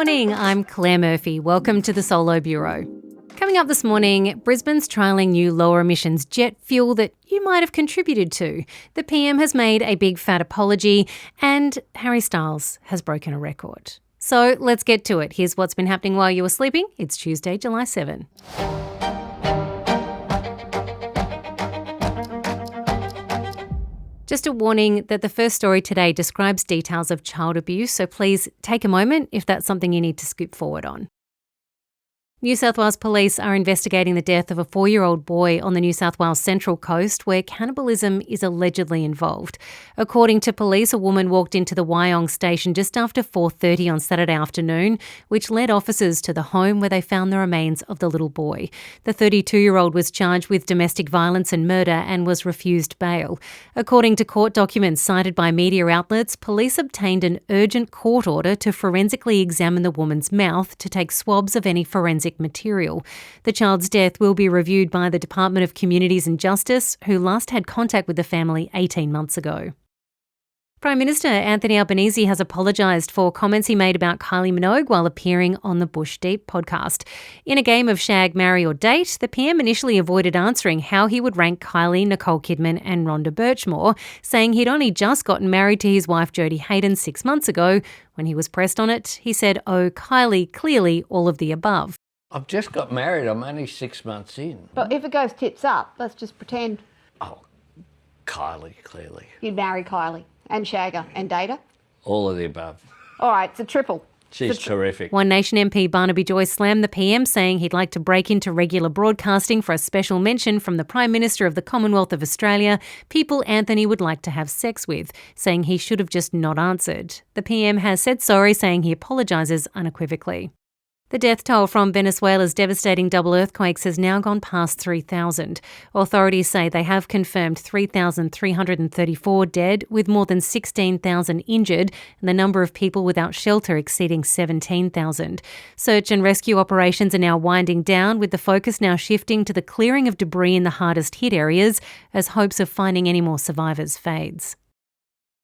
morning, I'm Claire Murphy. Welcome to the Solo Bureau. Coming up this morning, Brisbane's trialling new lower emissions jet fuel that you might have contributed to. The PM has made a big fat apology and Harry Styles has broken a record. So let's get to it. Here's what's been happening while you were sleeping. It's Tuesday, July 7. Just a warning that the first story today describes details of child abuse, so please take a moment if that's something you need to scoop forward on. New South Wales Police are investigating the death of a 4-year-old boy on the New South Wales Central Coast where cannibalism is allegedly involved. According to police, a woman walked into the Wyong station just after 4:30 on Saturday afternoon, which led officers to the home where they found the remains of the little boy. The 32-year-old was charged with domestic violence and murder and was refused bail. According to court documents cited by media outlets, police obtained an urgent court order to forensically examine the woman's mouth to take swabs of any forensic material. The child's death will be reviewed by the Department of Communities and Justice, who last had contact with the family 18 months ago. Prime Minister Anthony Albanese has apologised for comments he made about Kylie Minour while appearing on the Bush Deep podcast. In a game of shag, marry or date, the PM initially avoided answering how he would rank Kylie, Nicole Kidman and Rhonda Birchmore, saying he'd only just gotten married to his wife Jodie Hayden 6 months ago. When he was pressed on it, he said, "Oh, Kylie, clearly all of the above." I've just got married. I'm only 6 months in. But if it goes tits up, let's just pretend Oh, Kylie, clearly. you'd marry Kylie and shag her and date her. All of the above. All right, it's a triple. She's terrific. One Nation MP Barnaby Joyce slammed the PM, saying he'd like to break into regular broadcasting for a special mention from the Prime Minister of the Commonwealth of Australia, people Anthony would like to have sex with, saying he should have just not answered. The PM has said sorry, saying he apologises unequivocally. The death toll from Venezuela's devastating double earthquakes has now gone past 3,000. Authorities say they have confirmed 3,334 dead, with more than 16,000 injured, and the number of people without shelter exceeding 17,000. Search and rescue operations are now winding down, with the focus now shifting to the clearing of debris in the hardest hit areas as hopes of finding any more survivors fades.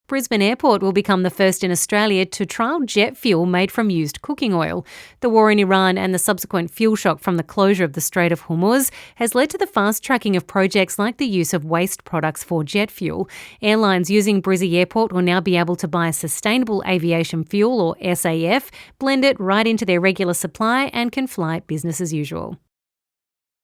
Brisbane Airport will become the first in Australia to trial jet fuel made from used cooking oil. The war in Iran and the subsequent fuel shock from the closure of the Strait of Hormuz has led to the fast-tracking of projects like the use of waste products for jet fuel. Airlines using Brizzy Airport will now be able to buy sustainable aviation fuel, or SAF, blend it right into their regular supply and can fly business as usual.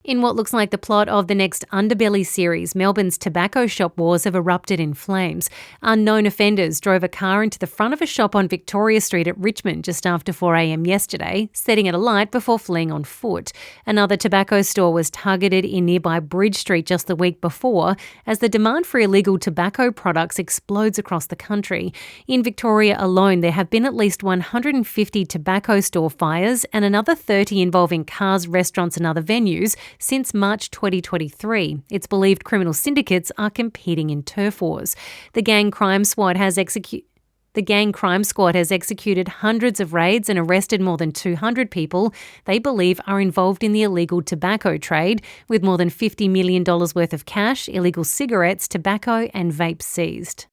In what looks like the plot of the next Underbelly series, Melbourne's tobacco shop wars have erupted in flames. Unknown offenders drove a car into the front of a shop on Victoria Street at Richmond just after 4 a.m. yesterday, setting it alight before fleeing on foot. Another tobacco store was targeted in nearby Bridge Street just the week before, as the demand for illegal tobacco products explodes across the country. In Victoria alone, there have been at least 150 tobacco store fires and another 30 involving cars, restaurants and other venues since March 2023. It's believed criminal syndicates are competing in turf wars. The Gang Crime Squad has executed hundreds of raids and arrested more than 200 people they believe are involved in the illegal tobacco trade, with more than $50 million worth of cash, illegal cigarettes, tobacco and vapes seized.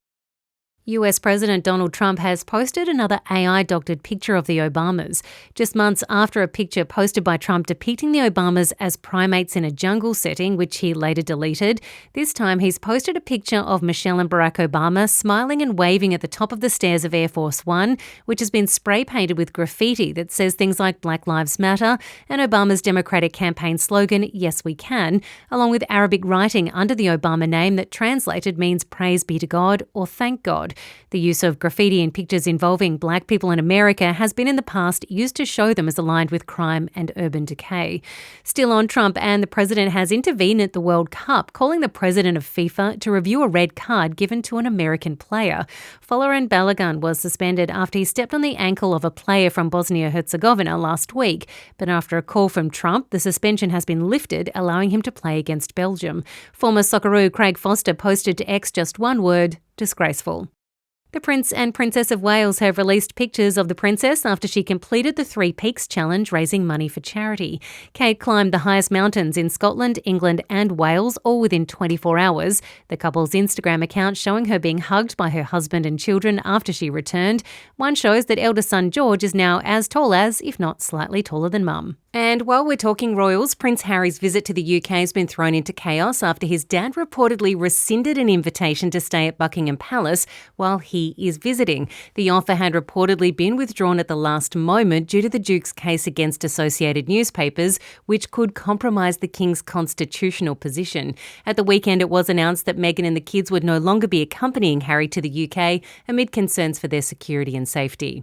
US President Donald Trump has posted another AI-doctored picture of the Obamas, just months after a picture posted by Trump depicting the Obamas as primates in a jungle setting, which he later deleted. This time he's posted a picture of Michelle and Barack Obama smiling and waving at the top of the stairs of Air Force One, which has been spray-painted with graffiti that says things like Black Lives Matter and Obama's Democratic campaign slogan, Yes We Can, along with Arabic writing under the Obama name that translated means praise be to God or thank God. The use of graffiti in pictures involving black people in America has been in the past used to show them as aligned with crime and urban decay. Still on Trump, and the president has intervened at the World Cup, calling the president of FIFA to review a red card given to an American player. Folarin Balogun was suspended after he stepped on the ankle of a player from Bosnia-Herzegovina last week, but after a call from Trump, the suspension has been lifted, allowing him to play against Belgium. Former Socceroo Craig Foster posted to X just one word: disgraceful. The Prince and Princess of Wales have released pictures of the princess after she completed the 3 Peaks Challenge, raising money for charity. Kate climbed the highest mountains in Scotland, England and Wales, all within 24 hours. The couple's Instagram account showing her being hugged by her husband and children after she returned. One shows that elder son George is now as tall as, if not slightly taller than mum. And while we're talking royals, Prince Harry's visit to the UK has been thrown into chaos after his dad reportedly rescinded an invitation to stay at Buckingham Palace while he is visiting. The offer had reportedly been withdrawn at the last moment due to the Duke's case against Associated Newspapers, which could compromise the King's constitutional position. At the weekend, it was announced that Meghan and the kids would no longer be accompanying Harry to the UK amid concerns for their security and safety.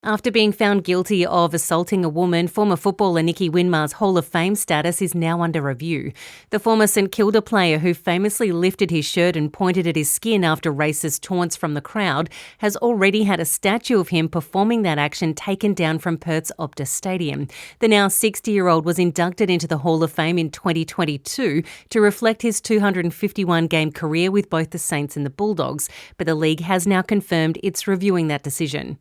After being found guilty of assaulting a woman, former footballer Nicky Winmar's Hall of Fame status is now under review. The former St Kilda player, who famously lifted his shirt and pointed at his skin after racist taunts from the crowd, has already had a statue of him performing that action taken down from Perth's Optus Stadium. The now 60-year-old was inducted into the Hall of Fame in 2022 to reflect his 251-game career with both the Saints and the Bulldogs, but the league has now confirmed it's reviewing that decision.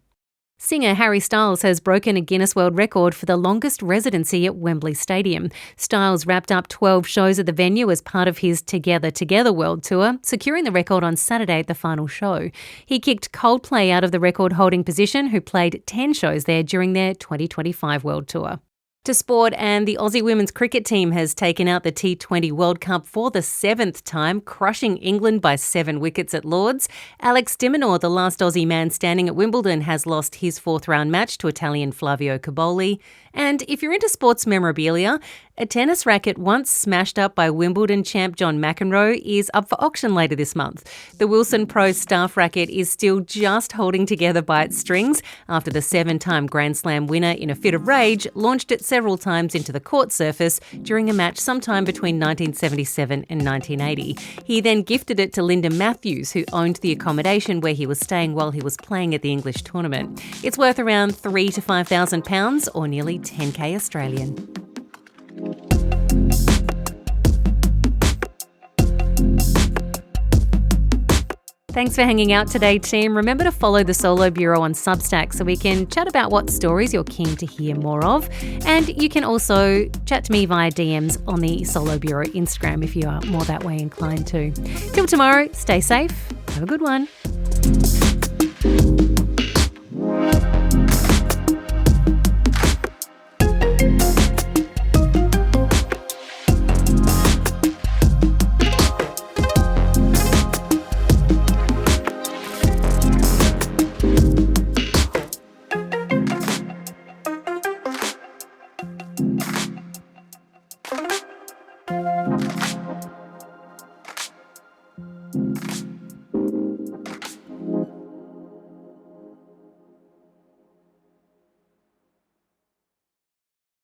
Singer Harry Styles has broken a Guinness World Record for the longest residency at Wembley Stadium. Styles wrapped up 12 shows at the venue as part of his Together Together World Tour, securing the record on Saturday at the final show. He kicked Coldplay out of the record-holding position, who played 10 shows there during their 2025 World Tour. To sport, and the Aussie women's cricket team has taken out the T20 World Cup for the 7th time, crushing England by 7 wickets at Lords. Alex de Minour, the last Aussie man standing at Wimbledon, has lost his 4th-round match to Italian Flavio Cobolli. And if you're into sports memorabilia, a tennis racket once smashed up by Wimbledon champ John McEnroe is up for auction later this month. The Wilson Pro staff racket is still just holding together by its strings after the 7-time Grand Slam winner, in a fit of rage, launched it several times into the court surface during a match sometime between 1977 and 1980. He then gifted it to Linda Matthews, who owned the accommodation where he was staying while he was playing at the English tournament. It's worth around £3,000 to £5,000, or nearly 10k Australian. Thanks for hanging out today, team. Remember to follow the Solo Bureau on Substack so we can chat about what stories you're keen to hear more of. And you can also chat to me via DMs on the Solo Bureau Instagram if you are more that way inclined to. Till tomorrow, stay safe. Have a good one.